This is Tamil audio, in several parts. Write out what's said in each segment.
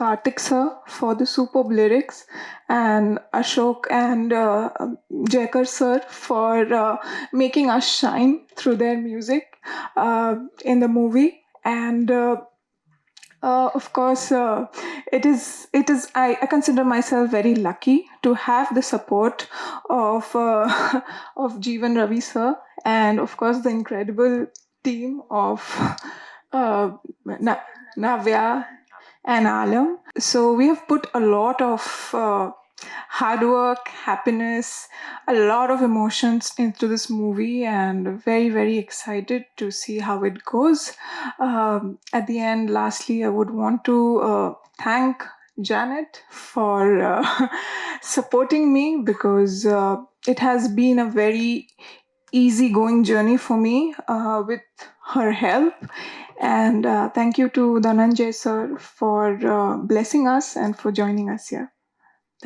Kartik sir for the superb lyrics, and Ashok and Jaikar sir for making us shine through their music in the movie. And of course, I consider myself very lucky to have the support of of Jeevan Ravi sir, and of course the incredible team of uh, Navya and Alam. So we have put a lot of hard work, happiness, a lot of emotions into this movie, and very, very excited to see how it goes. At the end, lastly, I would want to thank Janet for supporting me, because it has been a very easy-going journey for me with her help. And thank you to Dhananjay sir for blessing us and for joining us here.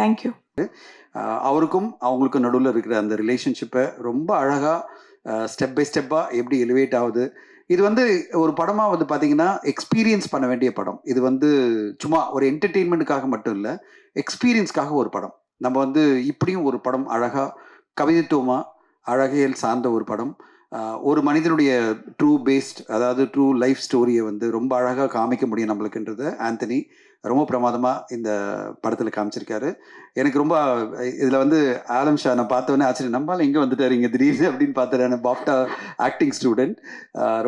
Thank you. அவருக்கும் அவங்களுக்கும் நடுவில் இருக்கிற அந்த ரிலேஷன்ஷிப்பை ரொம்ப அழகாக ஸ்டெப் பை ஸ்டெப்பாக எப்படி எலிவேட் ஆகுது. இது வந்து ஒரு படமாக வந்து பார்த்தீங்கன்னா எக்ஸ்பீரியன்ஸ் பண்ண வேண்டிய படம். இது வந்து சும்மா ஒரு என்டர்டெயின்மெண்ட்டுக்காக மட்டும் இல்லை, எக்ஸ்பீரியன்ஸ்க்காக ஒரு படம். நம்ம வந்து இப்படியும் ஒரு படம் அழகாக கவிதைத்துவமாக அழகியல் சார்ந்த ஒரு படம், ஒரு மனிதனுடைய ட்ரூ பேஸ்ட், அதாவது ட்ரூ லைஃப் ஸ்டோரியை வந்து ரொம்ப அழகாக காமிக்க முடியும் நம்மளுக்குன்றத ஆந்தனி ரொம்ப பிரமாதமாக இந்த படத்தில் காமிச்சிருக்காரு. எனக்கு ரொம்ப இதில் வந்து ஆலம் ஷா நான் பார்த்தவொடனே ஆச்சரியம், நம்மளால எங்கே வந்துட்டார் இங்கே திடீர்னு அப்படின்னு பார்த்தேன். பாப்டா ஆக்டிங் ஸ்டூடெண்ட்.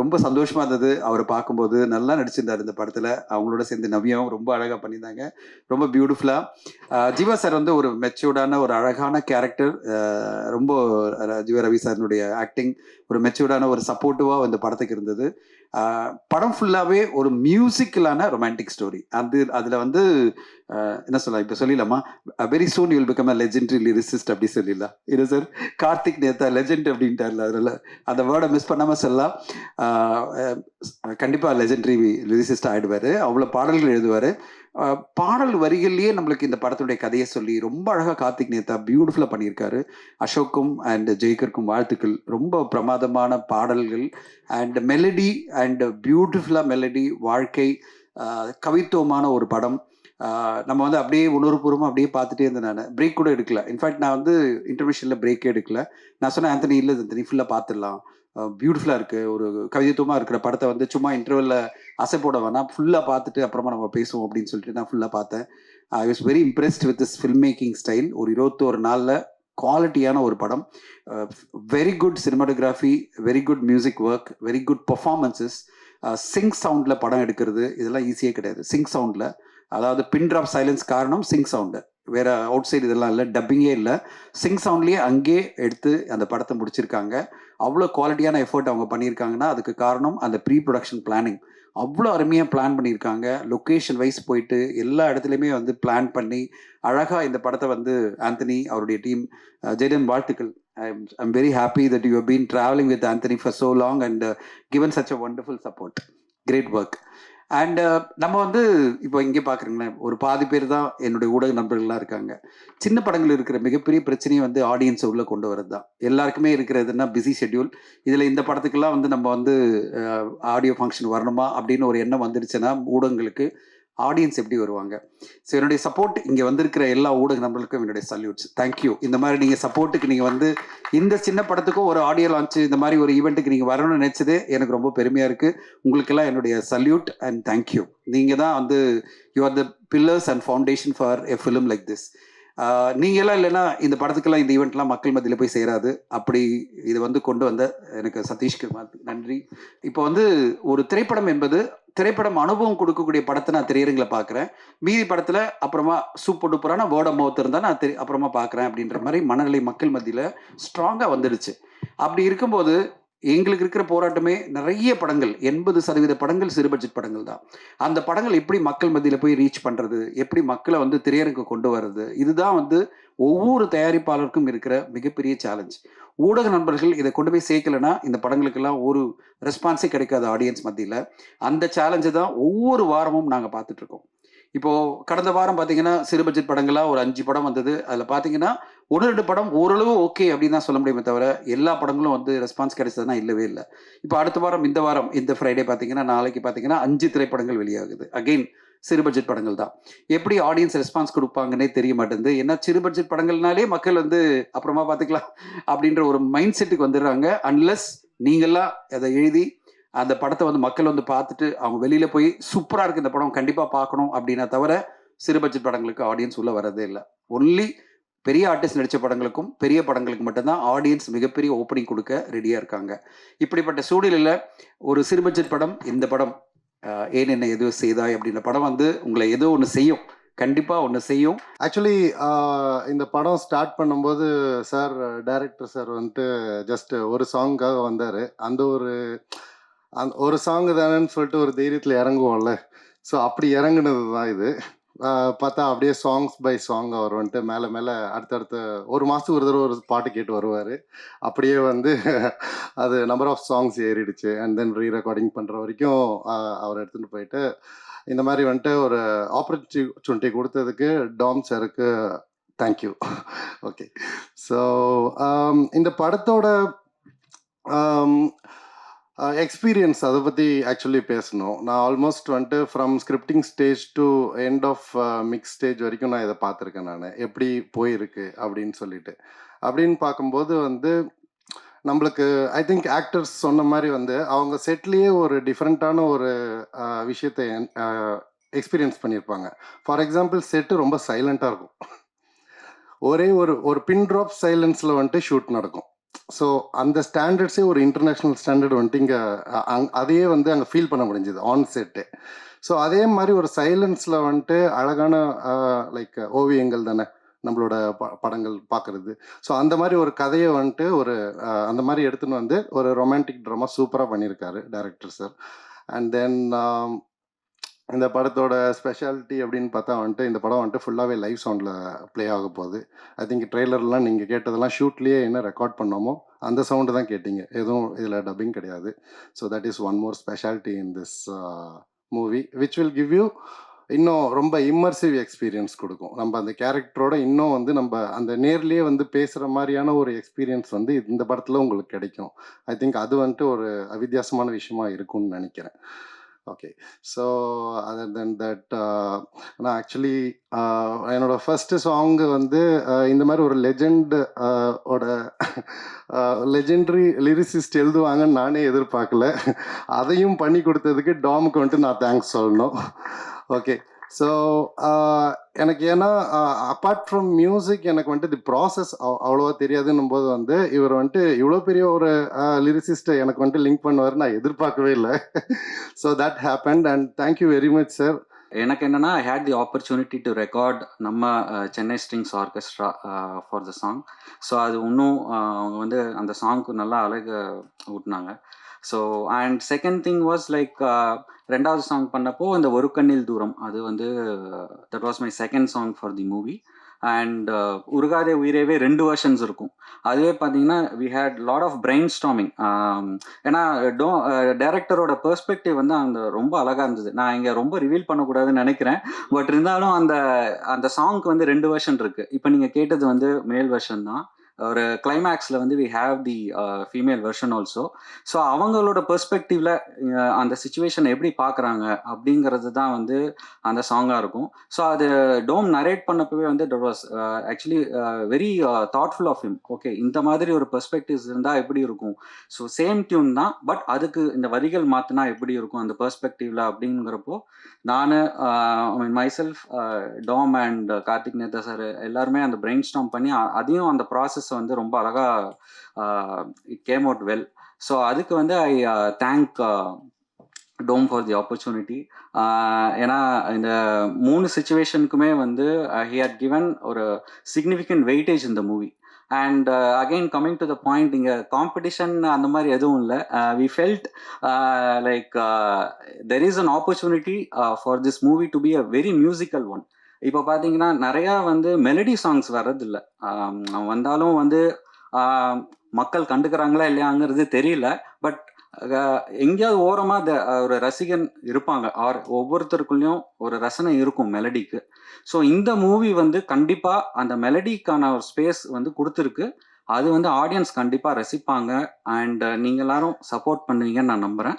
ரொம்ப சந்தோஷமாக இருந்தது அவரை பார்க்கும்போது. நல்லா நடிச்சிருந்தார் இந்த படத்தில். அவங்களோட சேர்ந்து நவ்யாவும் ரொம்ப அழகாக பண்ணியிருந்தாங்க, ரொம்ப பியூட்டிஃபுல்லாக. ஜீவா சார் வந்து ஒரு மெச்சூர்டான ஒரு அழகான கேரக்டர். ரொம்ப ஜீவா ரவி சாரினுடைய ஆக்டிங் ஒரு மெச்சூர்டான ஒரு சப்போர்ட்டிவாக இந்த படத்துக்கு இருந்தது. படம் ஃபுல்லாகவே ஒரு மியூசிக்கலான ரொமான்டிக் ஸ்டோரி. அதில் வந்து என்ன சொல்லலாம், இப்போ சொல்லிடலாமா, very soon you'll become a legendary lyricist அப்படி சொல்லிடலாம். இல்லை சார், கார்த்திக் நேத்தா லெஜெண்ட் அப்படின்ட்டார்ல, அதில் அந்த வேர்டை மிஸ் பண்ணாமல் சொல்லலாம். கண்டிப்பாக லெஜெண்டரி லிரிசிஸ்ட் ஆகிடுவார். அவ்வளோ பாடல்கள் எழுதுவார். பாடல் வரிகள்லேயே நம்மளுக்கு இந்த படத்துடைய கதையை சொல்லி ரொம்ப அழகாக கார்த்திக் நேத்தா பியூட்டிஃபுல்லாக பண்ணியிருக்காரு. அசோக்கும் அண்ட் ஜெய்கருக்கும் வாழ்த்துக்கள். ரொம்ப பிரமாதமான பாடல்கள் அண்ட் மெலடி அண்ட் பியூட்டிஃபுல்லாக மெலடி, வாழ்க்கை கவித்துவமான ஒரு படம். நம்ம வந்து அப்படியே உணர்வுபூர்வமாக அப்படியே பார்த்துட்டே இருந்தேன். நான் பிரேக் கூட எடுக்கல. இன்ஃபேக்ட் நான் வந்து இன்டர்மிஷனில் பிரேக்கே எடுக்கல. நான் சொன்னேன் ஆந்தனி, இல்லை ஆந்தனி ஃபுல்லாக பார்த்துடலாம், பியூட்டிஃபுல்லாக இருக்குது, ஒரு கவித்துவமாக இருக்கிற படத்தை வந்து சும்மா இன்டர்வலில் அசை போட வேணாம், ஃபுல்லாக பார்த்துட்டு அப்புறமா நம்ம பேசுவோம் அப்படின்னு சொல்லிட்டு நான் ஃபுல்லாக பார்த்தேன். I was very impressed with this film making style. ஒரு 21 நாளில் குவாலிட்டியான ஒரு படம். Very good cinematography, very good music work, very good performances. Sync சவுண்டில் படம் எடுக்கிறது இதெல்லாம் ஈஸியே கிடையாது. சிங்க் சவுண்டில், அதாவது பின் ட்ராப் சைலன்ஸ் காரணம் சிங்க் சவுண்டு, வேறு அவுட் சைடு இதெல்லாம் இல்லை, டப்பிங்கே இல்லை, சிங்க் சவுண்ட்லேயே அங்கேயே எடுத்து அந்த படத்தை முடிச்சிருக்காங்க. அவ்வளோ குவாலிட்டியான எஃபர்ட் அவங்க பண்ணியிருக்காங்கன்னா அதுக்கு காரணம் அந்த ப்ரீ ப்ரொடக்ஷன் பிளானிங். அவ்வளோ அருமையாக பிளான் பண்ணியிருக்காங்க. லொக்கேஷன் வைஸ் போயிட்டு எல்லா இடத்துலையுமே வந்து பிளான் பண்ணி அழகாக இந்த படத்தை வந்து ஆந்தனி அவருடைய டீம், ஜெயடன் வாழ்த்துக்கள். I'm very happy that you have been traveling with Anthony for so long and given such a wonderful support. Great work. And நம்ம வந்து இப்போ இங்கே பார்க்குறீங்களேன், ஒரு பாதி பேர் தான் என்னுடைய ஊடக நண்பர்கள்லாம் இருக்காங்க. சின்ன படங்கள் இருக்கிற மிகப்பெரிய பிரச்சனையை வந்து ஆடியன்ஸை உள்ளே கொண்டு வரது தான். எல்லாருக்குமே இருக்கிறதுனா பிஸி ஷெட்யூல். இதில் இந்த படத்துக்கெல்லாம் வந்து நம்ம வந்து ஆடியோ ஃபங்க்ஷன் வரணுமா அப்படின்னு ஒரு எண்ணம் வந்துடுச்சுன்னா ஊடகங்களுக்கு ஆடியன்ஸ் எப்படி வருவாங்க? ஸோ என்னுடைய சப்போர்ட் இங்கே வந்திருக்கிற எல்லா ஊடக நண்பர்களுக்கும் என்னுடைய சல்யூட்ஸ். தேங்க்யூ. இந்த மாதிரி நீங்கள் சப்போர்ட்டுக்கு நீங்கள் வந்து இந்த சின்ன படத்துக்கும் ஒரு ஆடியோ லான்ச்சு இந்த மாதிரி ஒரு ஈவெண்ட்டுக்கு நீங்கள் வரணும்னு நினச்சதே எனக்கு ரொம்ப பெருமையாக இருக்குது. உங்களுக்கெல்லாம் என்னுடைய சல்யூட் அண்ட் தேங்க்யூ. நீங்கள் தான் வந்து you are the pillars and foundation for a film like this. நீங்கள்லாம் இல்லைன்னா இந்த படத்துக்கெல்லாம் இந்த ஈவெண்ட்லாம் மக்கள் மத்தியில் போய் சேராது. அப்படி இது வந்து கொண்டு வந்த எனக்கு சதீஷ்க்கு நன்றி. இப்போ வந்து ஒரு திரைப்படம் என்பது திரைப்படம் அனுபவம் கொடுக்கக்கூடிய படத்தை நான் திரையரங்களை பார்க்குறேன். மீதி படத்தில் அப்புறமா சூப்பர் டூப்பரான வேர்ட் ஆஃப் மவுத் இருந்தால் நான் அப்புறமா பார்க்குறேன் அப்படின்ற மாதிரி மனநிலை மக்கள் மத்தியில் ஸ்ட்ராங்காக வந்துடுச்சு. அப்படி இருக்கும்போது எங்களுக்கு இருக்கிற போராட்டமே நிறைய படங்கள், 80% படங்கள் சிறு பட்ஜெட் படங்கள் தான். அந்த படங்கள் எப்படி மக்கள் மத்தியில் போய் ரீச் பண்ணுறது, எப்படி மக்களை வந்து திரையரங்கு கொண்டு வர்றது, இதுதான் வந்து ஒவ்வொரு தயாரிப்பாளருக்கும் இருக்கிற மிகப்பெரிய சேலஞ்ச். ஊடக நண்பர்கள் இதை கொண்டு போய் சேர்க்கலைன்னா இந்த படங்களுக்கெல்லாம் ஒரு ரெஸ்பான்ஸே கிடைக்காது ஆடியன்ஸ் மத்தியில். அந்த சேலஞ்சை தான் ஒவ்வொரு வாரமும் நாங்கள் பார்த்துட்ருக்கோம். இப்போது கடந்த வாரம் பார்த்தீங்கன்னா சிறு பட்ஜெட் படங்களாக ஒரு 5 படம் வந்தது. அதில் பார்த்தீங்கன்னா 1-2 படம் ஓரளவு ஓகே அப்படின்னு தான் சொல்ல முடியுமே தவிர எல்லா படங்களும் வந்து ரெஸ்பான்ஸ் கிடைச்சதுன்னா இல்லவே இல்லை. இப்போ அடுத்த வாரம் இந்த ஃப்ரைடே பார்த்தீங்கன்னா நாளைக்கு பார்த்தீங்கன்னா 5 திரைப்படங்கள் வெளியாகுது. அகெயின் சிறு பட்ஜெட் படங்கள் தான். எப்படி ஆடியன்ஸ் ரெஸ்பான்ஸ் குடுப்பாங்கன்னே தெரிய மாட்டேங்குது. ஏன்னா சிறு பட்ஜெட் படங்கள்னாலே மக்கள் வந்து அப்புறமா பார்த்துக்கலாம் அப்படின்ற ஒரு மைண்ட் செட்டுக்கு வந்துடுறாங்க. அன்லெஸ் நீங்கலாம் அத எழுதி அந்த படத்த வந்து மக்கள் வந்து பார்த்துட்டு அவங்க வெளியில போய் சூப்பரா இருக்கு இந்த படம் கண்டிப்பா பார்க்கணும் அப்படின்னா தவிர, சிறு பட்ஜெட் படங்களுக்கு ஆடியன்ஸ் உள்ள வரதே இல்ல. ஒன்லி பெரிய ஆர்டிஸ்ட் நடிச்ச படங்களுக்கும், பெரிய படங்களுக்கு மட்டும் தான் ஆடியன்ஸ் மிகப்பெரிய ஓப்பனிங் குடுக்க ரெடியா இருக்காங்க. இப்படிப்பட்ட சூழலில ஒரு சிறு பட்ஜெட் படம், இந்த படம் "ஏன் என்னை எதுவும் செய்தாய்" அப்படின்ற படம் வந்து உங்கள ஏதோ ஒண்ணு செய்யும். கண்டிப்பா ஒண்ணு செய்யும். ஆக்சுவலி இந்த படம் ஸ்டார்ட் பண்ணும்போது சார், டைரக்டர் சார் வந்துட்டு ஜஸ்ட் ஒரு சாங்க்காக வந்தாரு. அந்த ஒரு சாங் தானேன்னு சொல்லிட்டு ஒரு தைரியத்தில் இறங்குவோம்ல. ஸோ அப்படி இறங்குனது தான் இது. பார்த்தா அப்படியே சாங்ஸ் பை சாங் அவர் வந்துட்டு மேலே மேலே அடுத்தடுத்த ஒரு மாதத்துக்கு ஒரு தடவை ஒரு பாட்டு கேட்டு வருவார். அப்படியே வந்து அது நம்பர் ஆஃப் சாங்ஸ் ஏறிடுச்சு. அண்ட் தென் ரீ ரெக்கார்டிங் பண்ணுற வரைக்கும் அவர் எடுத்துகிட்டு போயிட்டு இந்த மாதிரி வந்துட்டு ஒரு ஆப்பர்ச்சுனிட்டி கொடுத்ததுக்கு டாம் சாருக்கு தேங்க்யூ. ஓகே. ஸோ இந்த படத்தோட எக்ஸ்பீரியன்ஸ் அதை பற்றி ஆக்சுவலி பேசணும். நான் ஆல்மோஸ்ட் வந்துட்டு from scripting stage to end of mix stage வரைக்கும் நான் இதை பார்த்துருக்கேன். நான் எப்படி போயிருக்கு அப்படின்னு சொல்லிட்டு அப்படின்னு பார்க்கும்போது வந்து நம்மளுக்கு ஐ திங்க் ஆக்டர்ஸ் சொன்ன மாதிரி வந்து அவங்க செட்லேயே ஒரு டிஃப்ரெண்ட்டான ஒரு விஷயத்தை எக்ஸ்பீரியன்ஸ் பண்ணியிருப்பாங்க. ஃபார் எக்ஸாம்பிள் செட்டு ரொம்ப சைலண்ட்டாக இருக்கும். ஒரே ஒரு பின் ட்ராப் சைலன்ஸில் வந்துட்டு ஷூட் நடக்கும். ஸோ அந்த ஸ்டாண்டர்ட்ஸே ஒரு இன்டர்நேஷ்னல் ஸ்டாண்டர்ட் வந்துட்டு இங்கே அதையே வந்து அங்கே ஃபீல் பண்ண முடிஞ்சுது ஆன் செட்டு. ஸோ அதே மாதிரி ஒரு சைலன்ஸில் வந்துட்டு அழகான லைக் ஓவியங்கள் தானே நம்மளோட படங்கள் பார்க்குறது. ஸோ அந்த மாதிரி ஒரு கதையை வந்துட்டு ஒரு அந்த மாதிரி எடுத்துன்னு வந்து ஒரு ரொமான்டிக் ட்ராமா சூப்பராக பண்ணியிருக்காரு டைரக்டர் சார். அண்ட் தென் இந்த படத்தோட ஸ்பெஷாலிட்டி அப்படின்னு பார்த்தா வந்துட்டு இந்த படம் வந்துட்டு ஃபுல்லாகவே லைவ் சவுண்டில் ப்ளே ஆக போகுது. ஐ திங்க் ட்ரெய்லர்லாம் நீங்கள் கேட்டதெல்லாம் ஷூட்லேயே என்ன ரெக்கார்ட் பண்ணோமோ அந்த சவுண்டு தான் கேட்டீங்க. எதுவும் இதில் டப்பிங் கிடையாது. So that is one more speciality in this movie which will give you இன்னும் ரொம்ப இம்மர்சிவ் எக்ஸ்பீரியன்ஸ் கொடுக்கும். நம்ம அந்த கேரக்டரோட இன்னும் வந்து நம்ம அந்த நேர்லேயே வந்து பேசுகிற மாதிரியான ஒரு எக்ஸ்பீரியன்ஸ் வந்து இந்த படத்தில் உங்களுக்கு கிடைக்கும். ஐ திங்க் அது வந்துட்டு ஒரு வித்தியாசமான விஷயமா இருக்கும்னு நினைக்கிறேன். Okay. So other then that நான் ஆக்சுவலி என்னோட ஃபர்ஸ்ட் சாங்கு வந்து இந்த மாதிரி ஒரு ஓட லெஜெண்டரி லிரிசிஸ்ட் எழுதுவாங்கன்னு நானே எதிர்பார்க்கல. அதையும் பண்ணி கொடுத்ததுக்கு டாமுக்கு வந்துட்டு நான் தேங்க்ஸ் சொல்லணும். ஓகே. ஸோ எனக்கு ஏன்னா அப்பார்ட் ஃப்ரம் மியூசிக் எனக்கு வந்துட்டு தி ப்ராசஸ் அவ்வளோவா தெரியாதுன்னும் போது வந்து இவர் வந்துட்டு இவ்வளோ பெரிய ஒரு லிரிசிஸ்ட்டை எனக்கு வந்துட்டு லிங்க் பண்ணுவார் நான் எதிர்பார்க்கவே இல்லை. So that happened and thank you very much sir. எனக்கு என்னன்னா I had the opportunity to record நம்ம Chennai strings orchestra for the song. So அது இன்னும் அவங்க வந்து அந்த சாங்க்கு நல்லா அழகு ஊட்டினாங்க. So and second thing was like ரெண்டாவது சாங் பண்ணப்போ இந்த ஒரு கண்ணில் தூரம் அது வந்து that was my second song for the movie. And உருகாதே உயிரேவே 2 வெர்ஷன்ஸ் இருக்கும். அதுவே பார்த்தீங்கன்னா we had lot of brainstorming. ஏன்னா டைரக்டரோட பெர்ஸ்பெக்டிவ் வந்து அந்த ரொம்ப அழகாக இருந்தது. நான் இங்கே ரொம்ப ரிவீல் பண்ணக்கூடாதுன்னு நினைக்கிறேன். பட் இருந்தாலும் அந்த சாங்க்கு வந்து 2 வெர்ஷன் இருக்குது. இப்போ நீங்கள் கேட்டது வந்து மேல் வெர்ஷன் தான். ஒரு கிளைமேக்ஸில் வந்து we have the female version also. So அவங்களோட பெர்ஸ்பெக்டிவ்ல அந்த சுச்சுவேஷனை எப்படி பார்க்குறாங்க அப்படிங்கிறது தான் வந்து அந்த சாங்காக இருக்கும். ஸோ அது டோம் நரேட் பண்ணப்பவே வந்து that was actually very thoughtful of him. Okay, இந்த மாதிரி ஒரு பெர்ஸ்பெக்டிவ்ஸ் இருந்தால் எப்படி இருக்கும். ஸோ சேம் டியூன் தான், பட் அதுக்கு இந்த வரிகள் மாற்றினா எப்படி இருக்கும் அந்த பெர்ஸ்பெக்டிவ்ல அப்படிங்கிறப்போ நான் myself Tom and Karthik Netha sir எல்லாருமே அந்த பிரெயின் ஸ்டாம் பண்ணி அதையும் அந்த ப்ராசஸ் வந்து ரொம்ப அழகாக it came out well. So அதுக்கு வந்து I thank Tom for the opportunity. ஏன்னா இந்த 3 சுச்சுவேஷனுக்குமே வந்து ஹி ஹேட் கிவன் ஒரு சிக்னிஃபிகண்ட் வெயிட்டேஜ் இந்த movie. And again coming to the point, இங்கே காம்படிஷன் அந்த மாதிரி எதுவும் இல்லை. We felt like there is an opportunity for this movie to be a very musical one. இப்போ பார்த்தீங்கன்னா நிறையா வந்து மெலடி சாங்ஸ் வர்றதில்ல. வந்தாலும் வந்து மக்கள் கண்டுக்கிறாங்களா இல்லையாங்கிறது தெரியல. பட் எங்கேயாவது ஓரமாக ஒரு ரசிகன் இருப்பாங்க. ஒவ்வொருத்தருக்குள்ளேயும் ஒரு ரசனை இருக்கும் மெலடிக்கு. ஸோ இந்த மூவி வந்து கண்டிப்பாக அந்த மெலடிக்கான ஒரு ஸ்பேஸ் வந்து கொடுத்துருக்கு. அது வந்து ஆடியன்ஸ் கண்டிப்பாக ரசிப்பாங்க. அண்ட் நீங்கள் எல்லாரும் சப்போர்ட் பண்ணுவீங்கன்னு நான் நம்புகிறேன்.